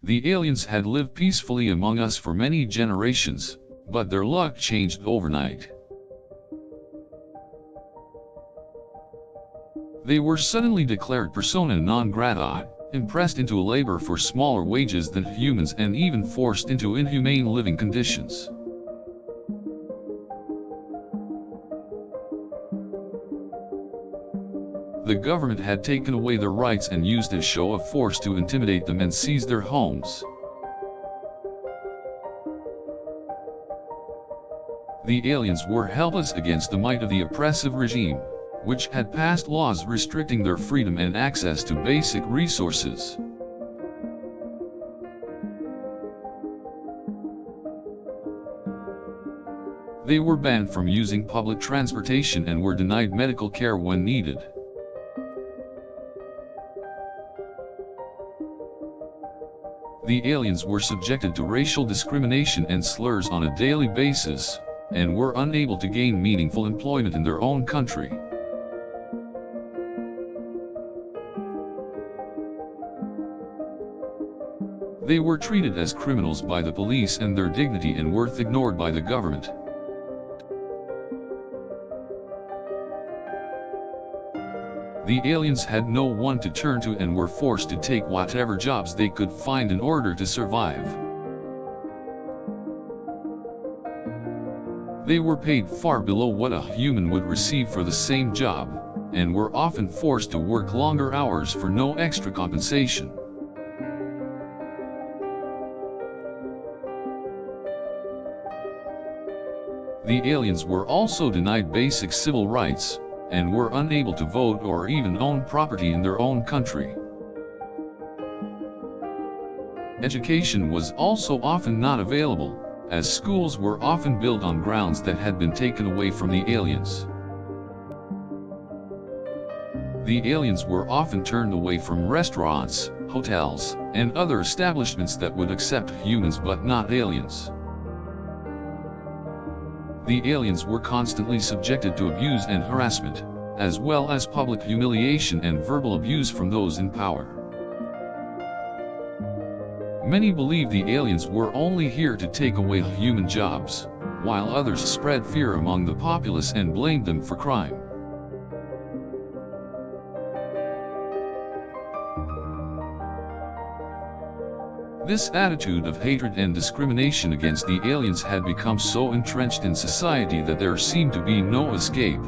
The aliens had lived peacefully among us for many generations, but their luck changed overnight. They were suddenly declared persona non grata, impressed into labor for smaller wages than humans and even forced into inhumane living conditions. The government had taken away their rights and used a show of force to intimidate them and seize their homes. The aliens were helpless against the might of the oppressive regime, which had passed laws restricting their freedom and access to basic resources. They were banned from using public transportation and were denied medical care when needed. The aliens were subjected to racial discrimination and slurs on a daily basis, and were unable to gain meaningful employment in their own country. They were treated as criminals by the police and their dignity and worth ignored by the government. The aliens had no one to turn to and were forced to take whatever jobs they could find in order to survive. They were paid far below what a human would receive for the same job, and were often forced to work longer hours for no extra compensation. The aliens were also denied basic civil rights, and were unable to vote or even own property in their own country. Education was also often not available, as schools were often built on grounds that had been taken away from the aliens. The aliens were often turned away from restaurants, hotels, and other establishments that would accept humans but not aliens. The aliens were constantly subjected to abuse and harassment, as well as public humiliation and verbal abuse from those in power. Many believe the aliens were only here to take away human jobs, while others spread fear among the populace and blamed them for crime. This attitude of hatred and discrimination against the aliens had become so entrenched in society that there seemed to be no escape.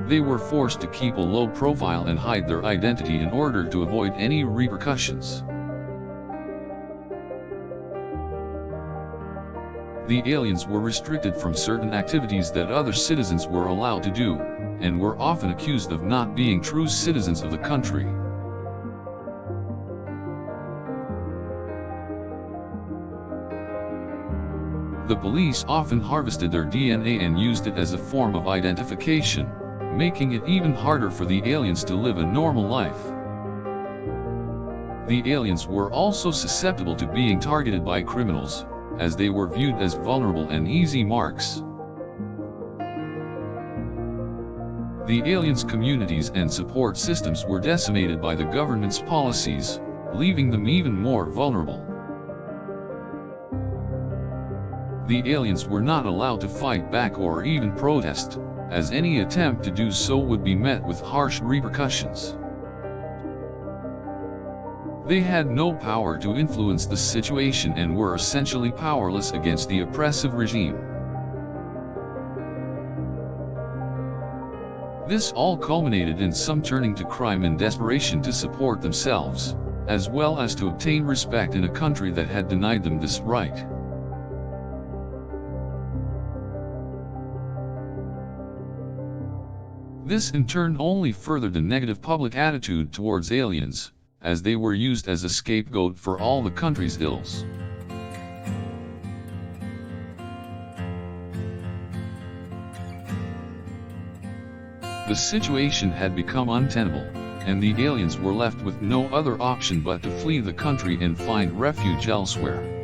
They were forced to keep a low profile and hide their identity in order to avoid any repercussions. The aliens were restricted from certain activities that other citizens were allowed to do, and were often accused of not being true citizens of the country. The police often harvested their DNA and used it as a form of identification, making it even harder for the aliens to live a normal life. The aliens were also susceptible to being targeted by criminals, as they were viewed as vulnerable and easy marks. The aliens' communities and support systems were decimated by the government's policies, leaving them even more vulnerable. The aliens were not allowed to fight back or even protest, as any attempt to do so would be met with harsh repercussions. They had no power to influence the situation and were essentially powerless against the oppressive regime. This all culminated in some turning to crime in desperation to support themselves, as well as to obtain respect in a country that had denied them this right. This in turn only furthered the negative public attitude towards aliens, as they were used as a scapegoat for all the country's ills. The situation had become untenable, and the aliens were left with no other option but to flee the country and find refuge elsewhere.